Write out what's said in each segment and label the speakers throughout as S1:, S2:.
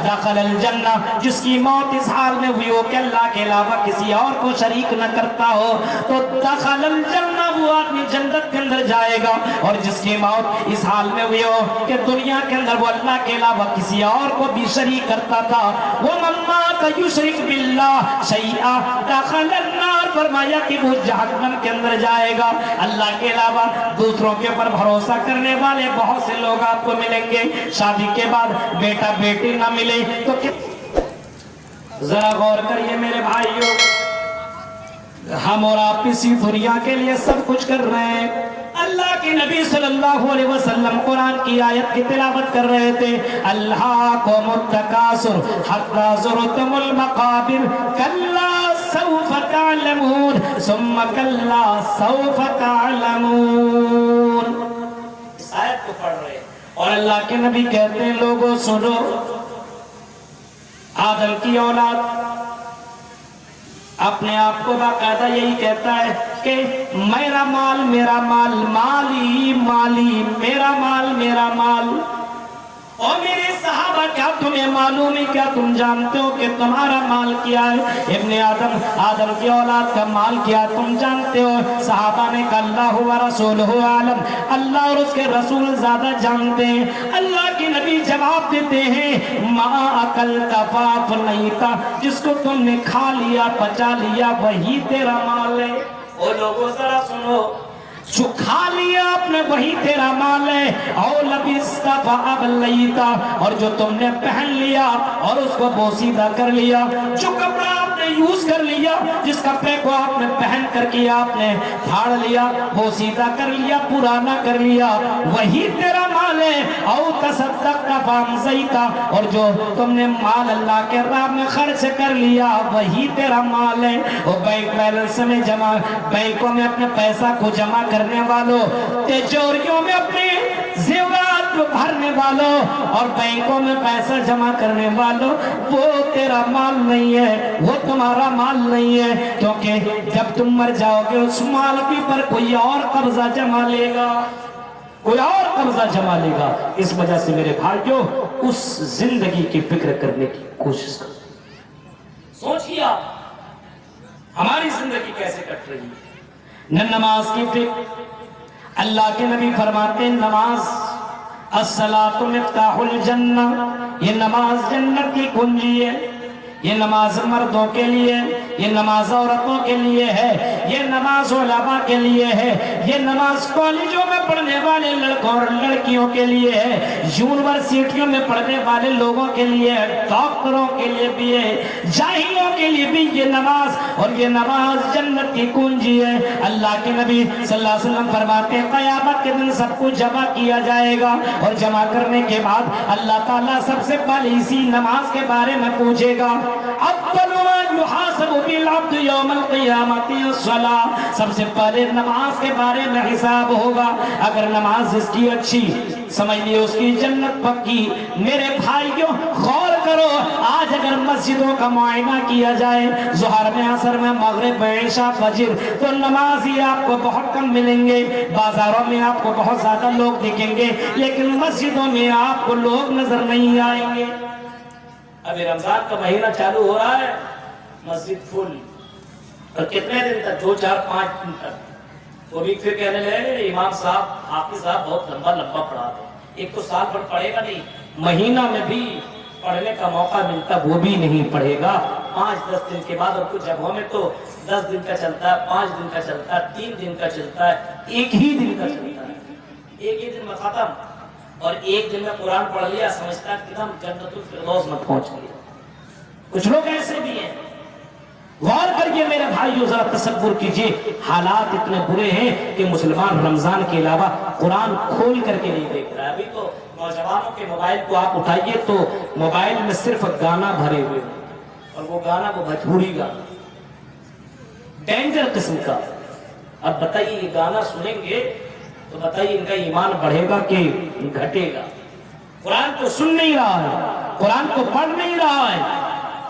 S1: دخل الجنہ، جس کی موت اس حال میں ہوئی ہو کہ اللہ کے علاوہ کسی اور کو شریک نہ کرتا ہو، تو دخل الجنہ، وہ آدمی جنت کے اندر جائے گا۔ اور جس کی موت اس حال میں ہوئی ہو کہ دنیا کے اندر وہ اللہ کے علاوہ کسی اور کو بھی شریک کرتا تھا، وَمَن مَّاتَ يُشْرِكْ بِاللَّهِ شَيْئًا دَخَلَ النَّارَ، فرمایا کہ وہ جہنم کے اندر جائے گا۔ اللہ کے علاوہ دوسروں کے اوپر بھروسہ کرنے والے بہت سے لوگ آپ کو ملیں گے، شادی کے بعد بیٹا بیٹی نہ ملے تو ذرا غور کریے میرے بھائیوں، ہم اور آپ اسی دنیا کے لیے سب کچھ کر رہے ہیں۔ اللہ کے نبی صلی اللہ علیہ وسلم قرآن کی آیت کی تلاوت کر رہے تھے، الہاکم التکاثر حتی زرتم المقابر کلا سوف تعلمون ثم کلا سوف تعلمون۔ اس آیت کو پڑھ رہے اور اللہ کے نبی کہتے ہیں لوگوں سنو، آدم کی اولاد اپنے آپ کو باقاعدہ یہی کہتا ہے کہ میرا مال میرا مال، مالی مالی، میرا مال میرا مال۔ اور میرے صحابہ، کیا تمہیں معلوم ہے، کیا تم جانتے ہو کہ تمہارا مال کیا ہے؟ ابن آدم کی اولاد کا مال کیا تم جانتے ہو؟ صحابہ نے کہا اللہ و رسولہ عالم، اللہ اور اس کے رسول زیادہ جانتے ہیں۔ اللہ کے نبی جواب دیتے ہیں ما اکلت فافنیت، جس کو تم نے کھا لیا پچا لیا وہی تیرا مال ہے۔ او لوگوں ذرا سنو، جو کھا لیا آپ نے وہی تیرا مال ہے۔ او لبست فابلیتا، اور جو تم نے پہن لیا اور اس کو بوسیدہ کر لیا، جو کپڑا آپ نے یوز کر لیا، جس کپڑے کو آپ نے پہن کر کے آپ نے پھاڑ لیا، بوسیدہ کر لیا، پرانا کر لیا، وہی تیرا مال ہے۔ او تصدقت فامضیتا، اور جو تم نے مال اللہ کے راہ میں خرچ کر لیا وہی تیرا مال ہے۔ اور بینک بیلنس میں جمع، بینکوں میں اپنے پیسہ کو جمع کرنے والوں، تجوریوں میں اپنے زیورات کو بھرنے والوں اور بینکوں میں پیسہ جمع کرنے والوں، وہ تیرا مال نہیں ہے، وہ تمہارا مال نہیں ہے، کیونکہ جب تم مر جاؤ گے اس مال کے پر کوئی اور قبضہ جما لے گا، کوئی اور قبضہ جما لے گا۔ اس وجہ سے میرے بھائیوں، اس زندگی کی فکر کرنے کی کوشش کرو۔ سوچئے آپ ہماری زندگی کیسے کٹ رہی ہے؟ نہ نماز کی فکر۔ اللہ کے نبی فرماتے ہیں نماز الصلاۃ مفتاح الجنہ، یہ نماز جنت کی کنجی ہے۔ یہ نماز مردوں کے لیے، یہ نماز عورتوں کے لیے ہے، یہ نماز علماء کے لیے ہے، یہ نماز کالجوں میں پڑھنے والے لڑکوں اور لڑکیوں کے لیے ہے، یونیورسٹیوں میں پڑھنے والے لوگوں کے لیے ہے، ڈاکٹروں کے لیے بھی ہے، جاہلوں کے لیے بھی یہ نماز، اور یہ نماز جنت کی کنجی ہے۔ اللہ کے نبی صلی اللہ علیہ وسلم فرماتے ہیں قیامت کے دن سب کو جمع کیا جائے گا، اور جمع کرنے کے بعد اللہ تعالیٰ سب سے پہلے اسی نماز کے بارے میں پوچھے گا، اول ما یحاسب بالعبد یوم القیامت الصلاۃ، سب سے پہلے نماز کے بارے میں حساب ہوگا۔ اگر نماز اس کی اچھی، سمجھ لیے اس کی جنت پکی۔ میرے بھائیوں غور کرو، آج اگر مسجدوں کا معائنہ کیا جائے، ظہر میں، عصر میں، مغرب میں، عشاء، فجر، تو نمازی آپ کو بہت کم ملیں گے۔ بازاروں میں آپ کو بہت زیادہ لوگ دکھیں گے، لیکن مسجدوں میں آپ کو لوگ نظر نہیں آئیں گے۔ ابھی رمضان کا مہینہ چالو ہو رہا ہے، مسجد فل، اور کتنے دن تک؟ 2 4 5 دن تک۔ وہ بھی پھر کہنے لگے امام صاحب، حافظ صاحب بہت لمبا لمبا پڑھا دیں۔ ایک تو سال بھر پڑھے گا نہیں، مہینہ میں بھی پڑھنے کا موقع ملتا وہ بھی نہیں پڑھے گا۔ 5-10 دن کے بعد، اور کچھ جگہوں میں تو 10 دن کا چلتا ہے، 5 دن کا چلتا ہے، 3 دن کا چلتا ہے، ایک ہی دن کا چلتا ہے، ایک ہی دن میں ختم۔ اور ایک دن میں قرآن پڑھ لیا، سمجھتا ہے کہ ہم جنت الفردوس میں پہنچ گئے۔ کچھ لوگ ایسے بھی ہیں۔ غور کریے میرے بھائیو، ذرا تصور کیجئے، حالات اتنے برے ہیں کہ مسلمان رمضان کے علاوہ قرآن کھول کر کے نہیں دیکھ رہا ہے۔ ابھی تو نوجوانوں کے موبائل کو آپ اٹھائیے تو موبائل میں صرف گانا بھرے ہوئے ہیں، اور وہ گانا وہ بھجوری گانا، ڈینجر قسم کا۔ اب بتائیے یہ گانا سنیں گے تو بتائیے ان کا ایمان بڑھے گا کہ گھٹے گا؟ قرآن کو سن نہیں رہا ہے، قرآن کو پڑھ نہیں رہا ہے۔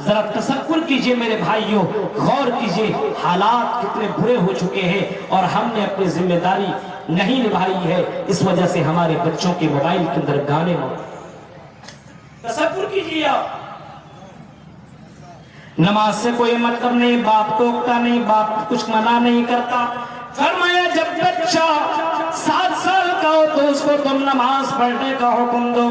S1: ذرا تصور کیجئے میرے بھائیوں، غور کیجئے، حالات کتنے برے ہو چکے ہیں، اور ہم نے اپنی ذمہ داری نہیں نبھائی ہے۔ اس وجہ سے ہمارے بچوں کے موبائل کے اندر گانے موجود۔ تصور کیجیے آپ، نماز سے کوئی مطلب نہیں، باپ ٹوکتا نہیں، باپ کچھ منع نہیں کرتا۔ فرمایا جب بچہ 7 سال کا ہو تو اس کو تم نماز پڑھنے کا حکم دو۔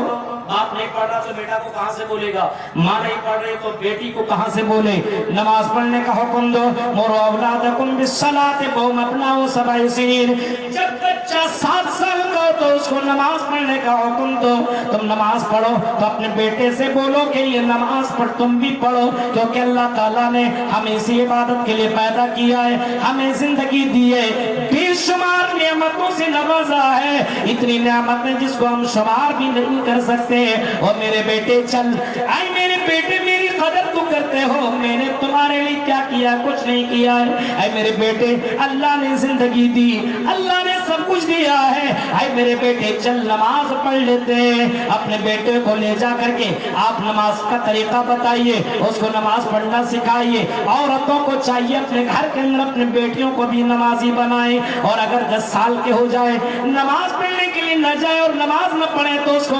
S1: باپ نہیں پڑھ رہا تو بیٹا کو کہاں سے بولے گا، ماں نہیں پڑھ رہی تو بیٹی کو کہاں سے بولے، نماز پڑھنے کا حکم دو۔ مروا اولادکم بالصلاۃ وهم ابناء 7 سنین، جب بچہ 7 سال کا ہو تو اس کو نماز پڑھنے کا حکم دو۔ تم نماز پڑھو تو اپنے بیٹے سے بولو کہ یہ نماز پڑھ، تم بھی پڑھو، کیونکہ اللہ تعالیٰ نے ہمیں اسی عبادت کے لیے پیدا کیا ہے، ہمیں زندگی دی ہے، بے شمار نعمتوں سے نوازا ہے، اتنی نعمتیں جس کو ہم شمار بھی نہیں کر سکتے۔ اور میرے بیٹے چل، آئے میرے بیٹے میری قدر تو کرتے ہو، میں نے تمہارے لیے کیا کیا، کچھ نہیں کیا ہے۔ اے میرے بیٹے اللہ نے زندگی دی، اللہ نے سب کچھ دیا ہے، اے میرے بیٹے چل نماز پڑھ لیتے ہیں۔ اپنے بیٹے کو لے جا کر کے آپ نماز کا طریقہ بتائیے، اس کو نماز پڑھنا سکھائیے۔ عورتوں کو چاہیے اپنے گھر کے اندر اپنے بیٹیوں کو بھی نمازی بنائیں، اور اگر 10 سال کے ہو جائے نماز پڑھنے کے لیے نہ جائے اور نماز نہ پڑھے تو اس کو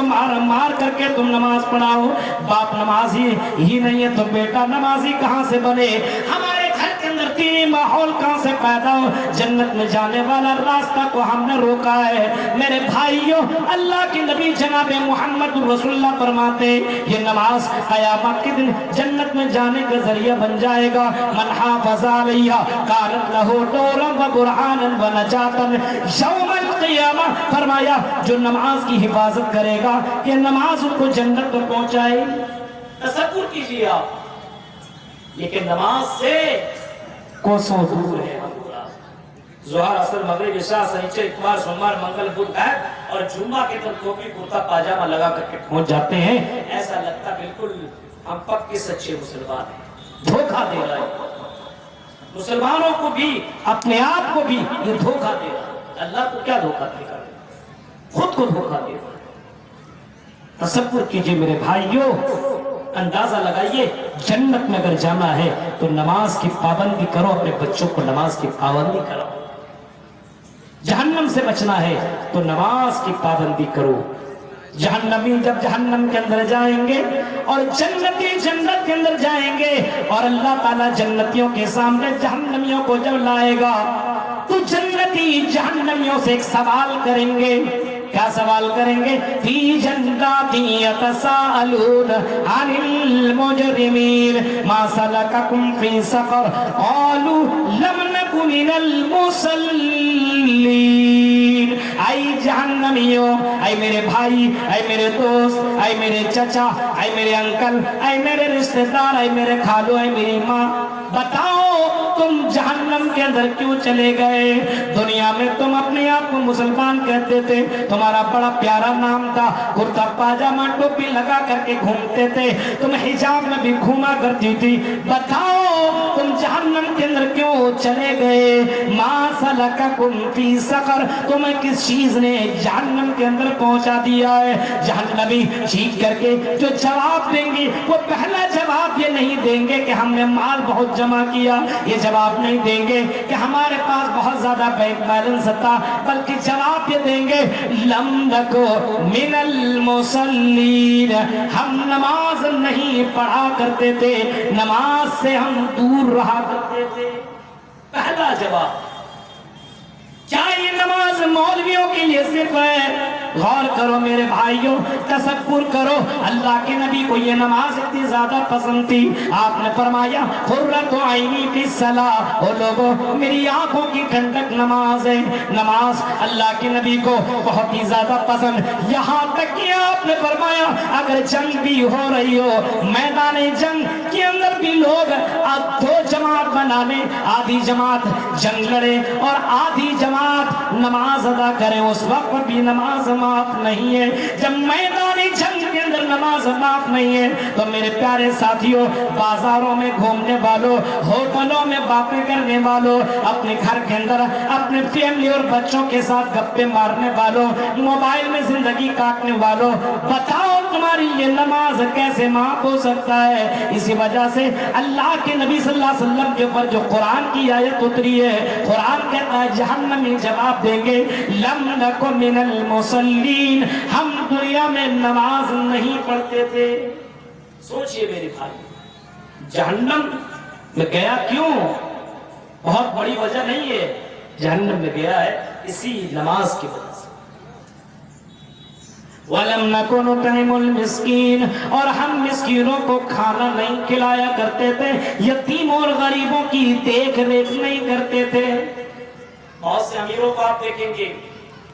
S1: مار کر کے تم نماز پڑھاؤ۔ باپ نمازی ہی نہیں ہے تو بیٹا نمازی کہاں سے بنے؟ ہمارے گھر کے اندر دینی ماحول کہاں سے پیدا ہو؟ جنت میں جانے والا راستہ کو ہم نے روکا ہے۔ میرے بھائیوں، اللہ کے نبی جناب محمد رسول اللہ فرماتے یہ نماز قیامت کے دن جنت میں جانے کا ذریعہ بن جائے گا۔ من حافظ علیہا کانت لہ نورا و برہانا و نجاتا یوم القیامہ، فرمایا جو نماز کی حفاظت کرے گا کہ نماز ان کو جنت کو پہنچائے۔ تصور کیجیے آپ، لیکن نماز سے کوسوں دور ہے۔ ظہر اثر مغرب عشاء سنیچر اتوار سوموار منگل بدھ ہے اور جمعہ کے دن ٹوپی کرتا پاجامہ لگا کر کے پہنچ جاتے ہیں، ایسا لگتا بالکل ہم پکے سچے مسلمان ہیں۔ دھوکہ دے رہا ہے مسلمانوں کو بھی، اپنے آپ کو بھی یہ دھوکہ دے رہا ہے۔ اللہ کو کیا دھوکہ دے رہا ہے؟ خود کو دھوکہ دے رہا ہے۔ تصور کیجئے میرے بھائیوں، اندازہ لگائیے جنت میں اگر جانا ہے تو نماز کی پابندی کرو، اپنے بچوں کو نماز کی پابندی کرو۔ جہنم سے بچنا ہے تو نماز کی پابندی کرو۔ جہنمی جب جہنم کے اندر جائیں گے اور جنتی جنت کے اندر جائیں گے اور اللہ تعالیٰ جنتیوں کے سامنے جہنمیوں کو جب لائے گا تو جنتی جہنمیوں سے ایک سوال کریں گے۔ کیا سوال کریں گے؟ فی جنات یتساءلون عن المجرمین ما سلککم فی سقر قالوا لم نک من المصلین۔ اے جہنمیوں، اے میرے بھائی، اے میرے دوست، اے میرے چچا، اے میرے انکل، اے میرے رشتہ دار، اے میرے خالو، اے میری ماں، بتاؤ تم جہنم کے اندر کیوں چلے گئے؟ دنیا میں تم اپنے آپ کو مسلمان کہتے تھے، تمہارا بڑا پیارا نام تھا، کرتا پاجامہ ٹوپی لگا کر کے گھومتے تھے، تم حجاب میں بھی گھوما کرتی تھی، بتاؤ تم جہنم کے اندر کیوں چلے گئے؟ ما سلککم فی سقر، تمہیں کس چیز نے جہنم کے اندر پہنچا دیا ہے؟ جہنمی چیخ کر کے جو جواب دیں گے وہ پہلا جواب یہ نہیں دیں گے کہ ہم نے مال بہت جمع کیا، یہ جواب نہیں دیں گے کہ ہمارے پاس بہت زیادہ بینک بیلنس تھا، بلکہ جواب یہ دیں گے لم نکو من المصلین، ہم نماز نہیں پڑھا کرتے تھے، نماز سے ہم دور رہا کرتے تھے۔ پہلا جواب۔ کیا یہ نماز مولویوں کے لیے صرف ہے؟ غور کرو میرے بھائیوں، تصور کرو اللہ کے نبی کو یہ نماز اتنی زیادہ پسند تھی، آپ نے فرمایا قرۃ عینی فی الصلاۃ، او لوگوں میری آنکھوں کی ٹھنڈک نماز ہے۔ نماز اللہ کے نبی کو بہت ہی زیادہ پسند، یہاں تک کہ آپ نے فرمایا اگر جنگ بھی ہو رہی ہو، میدان جنگ کے اندر بھی لوگ دو جماعت بنا لیں، آدھی جماعت جنگ لڑے اور آدھی جماعت نماز ادا کرے، اس وقت بھی نماز معاف نہیں ہے۔ جب میدان جنگ کے اندر نماز معاف نہیں ہے تو میرے پیارے ساتھیوں، بازاروں میں گھومنے والوں، ہوٹلوں میں باتیں کرنے والوں، اپنے گھر کے اندر اپنے فیملی اور بچوں کے ساتھ گپے مارنے والوں، موبائل میں زندگی کاٹنے والوں، بتاؤ تمہاری یہ نماز کیسے معاف ہو سکتا ہے؟ اسی وجہ سے اللہ کے نبی صلی اللہ علیہ وسلم کے اوپر جو قرآن کی آیت اتری ہے، قرآن کہتا ہے جہنمی جواب دیں گے لم نک من المصلین، ہم دنیا دنیا میں نماز نہیں پڑھتے تھے. سوچئے میرے بھائی، جہنم میں گیا کیوں؟ بہت بڑی وجہ نہیں ہے. جہنم میں گیا ہے اسی نماز کی وجہ سے. وَلَمْ نَكُ نُطْعِمُ الْمِسْكِينَ، اور ہم مسکینوں کو کھانا نہیں کھلایا کرتے تھے، یتیموں اور غریبوں کی دیکھ ریکھ نہیں کرتے تھے. بہت سے امیروں کو آپ دیکھیں گے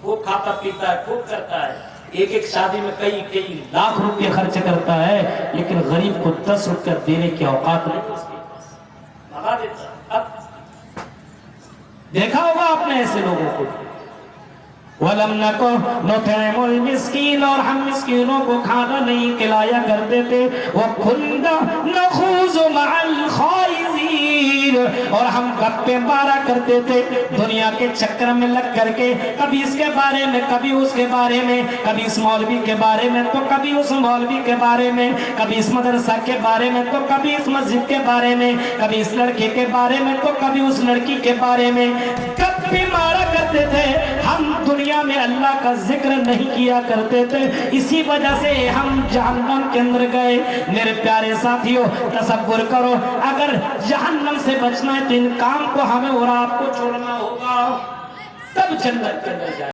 S1: خوب کھاتا پیتا ہے، خوب کرتا ہے، ایک ایک شادی میں کئی لاکھ روپے خرچ کرتا ہے، لیکن غریب کو 10 روپے دینے کی اوقات نہیں اس کے پاس، بھگا دیتا ہے. اب دیکھا ہوگا آپ نے ایسے لوگوں کو. وَلَمْ نَكُ نُطْعِمُ الْمِسْكِينَ، اور ہم مسکینوں کو کھانا نہیں کھلایا کرتے تھے. وَكُنَّا نَخُوضُ مَعَ الْخَائِضِينَ، اور ہم گپیں مارا کرتے تھے دنیا کے چکر میں لگ کر کے، کبھی اس کے بارے میں، کبھی اس کے بارے میں، کبھی اس مولوی کے بارے میں تو کبھی اس مولوی کے بارے میں، کبھی اس مدرسہ کے بارے میں تو کبھی اس مسجد کے بارے میں، کبھی اس لڑکے کے بارے میں تو کبھی اس لڑکی کے بارے میں گپیں مارا کرتے تھے. ہم دنیا میں اللہ کا ذکر نہیں کیا کرتے تھے، اسی وجہ سے ہم جہنم کے اندر گئے. میرے پیارے ساتھیوں، تصور کرو اگر جہنم سے بچنا ہے تو ان کام کو ہمیں اور آپ کو چھوڑنا ہوگا، تب جنت کے اندر جائے.